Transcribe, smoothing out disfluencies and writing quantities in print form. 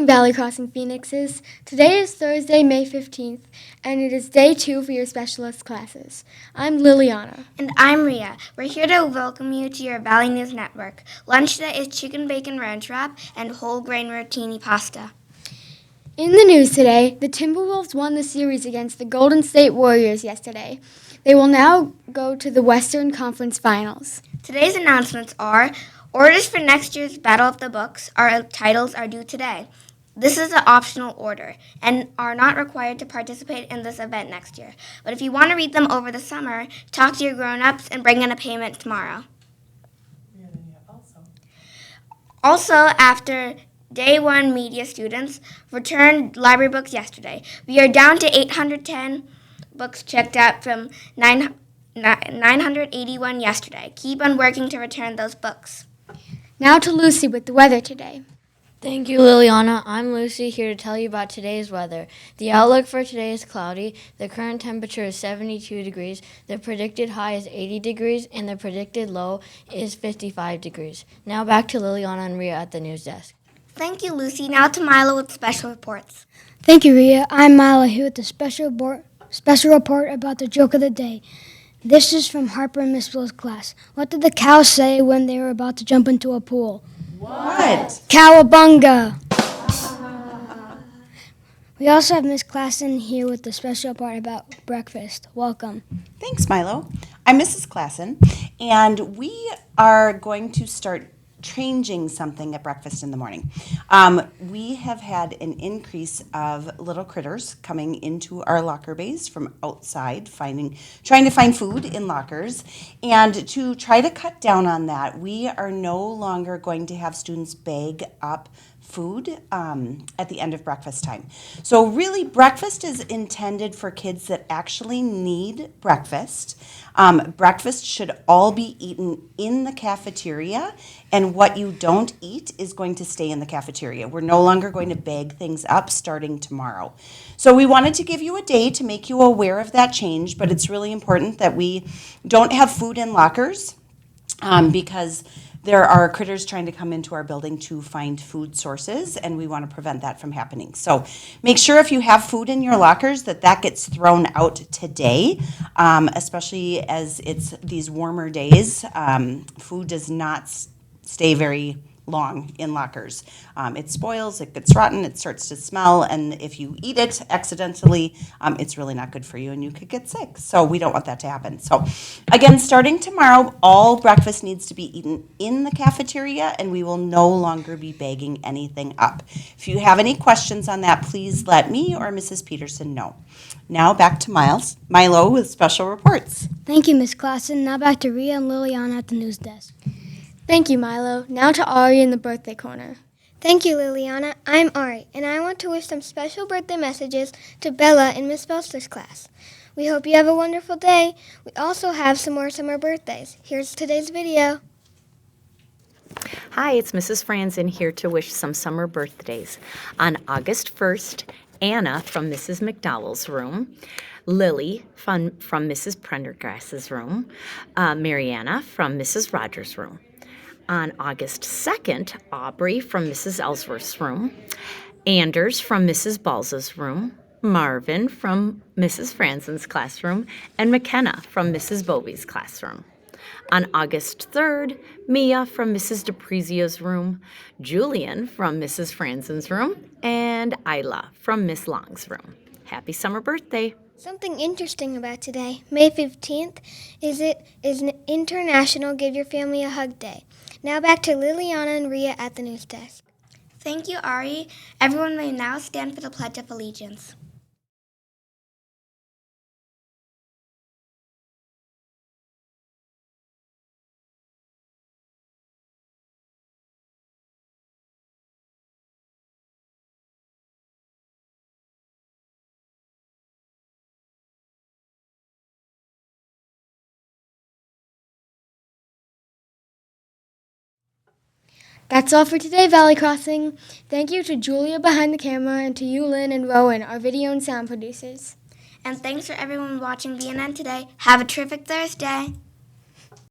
morning, Valley Crossing Phoenixes. Today is Thursday, May 15th, and it is day 2 for your specialist classes. I'm Liliana. And I'm Ria. We're here to welcome you to your Valley News Network. Lunch today is chicken bacon ranch wrap and whole grain rotini pasta. In the news today, the Timberwolves won the series against the Golden State Warriors yesterday. They will now go to the Western Conference Finals. Today's announcements are orders for next year's Battle of the Books. Our titles are due today. This is an optional order and are not required to participate in this event next year. But if you want to read them over the summer, talk to your grown-ups and bring in a payment tomorrow. Also, after Day 1 media students returned library books yesterday. We are down to 810 books checked out from 981 yesterday. Keep on working to return those books. Now to Lucy with the weather today. Thank you, Liliana. I'm Lucy, here to tell you about today's weather. The outlook for today is cloudy. The current temperature is 72 degrees. The predicted high is 80 degrees, and the predicted low is 55 degrees. Now back to Liliana and Ria at the news desk. Thank you, Lucy. Now to Milo with special reports. Thank you, Ria. I'm Milo here with the special report about the joke of the day. This is from Harper and Miss Bill's class. What did the cows say when they were about to jump into a pool? What? Cowabunga! We also have Miss Klassen here with the special report about breakfast. Welcome. Thanks, Milo. I'm Mrs. Klassen, and we are going to start changing something at breakfast in the morning. We have had an increase of little critters coming into our locker bays from outside, trying to find food in lockers. And to try to cut down on that, we are no longer going to have students bag up food at the end of breakfast time. So really, breakfast is intended for kids that actually need breakfast. Breakfast should all be eaten in the cafeteria, and what you don't eat is going to stay in the cafeteria. We're no longer going to bag things up starting tomorrow. So we wanted to give you a day to make you aware of that change, but it's really important that we don't have food in lockers because there are critters trying to come into our building to find food sources, and we want to prevent that from happening. So make sure if you have food in your lockers that gets thrown out today, especially as it's these warmer days. Food does not stay very long in lockers. It spoils, it gets rotten, it starts to smell, and if you eat it accidentally, it's really not good for you and you could get sick. So we don't want that to happen. So again, starting tomorrow, all breakfast needs to be eaten in the cafeteria, and we will no longer be bagging anything up. If you have any questions on that, please let me or Mrs. Peterson know. Now back to Milo with special reports. Thank you, Miss Klassen. Now back to Ria and Liliana at the news desk. Thank you, Milo. Now to Ari in the birthday corner. Thank you, Liliana. I'm Ari, and I want to wish some special birthday messages to Bella in Miss Belster's class. We hope you have a wonderful day. We also have some more summer birthdays. Here's today's video. Hi, it's Mrs. Franzen here to wish some summer birthdays. On August 1st, Anna from Mrs. McDowell's room, Lily from Mrs. Prendergrass's room, Mariana from Mrs. Rogers' room. On August 2nd, Aubrey from Mrs. Ellsworth's room, Anders from Mrs. Balza's room, Marvin from Mrs. Franzen's classroom, and McKenna from Mrs. Bovey's classroom. On August 3rd, Mia from Mrs. DePrizio's room, Julian from Mrs. Franzen's room, and Isla from Miss Long's room. Happy summer birthday! Something interesting about today, May 15th, is an International Give Your Family a Hug Day. Now back to Liliana and Ria at the news desk. Thank you, Ari. Everyone may now stand for the Pledge of Allegiance. That's all for today, Valley Crossing. Thank you to Julia behind the camera and to you, Lynn and Rowan, our video and sound producers. And thanks for everyone watching VNN today. Have a terrific Thursday.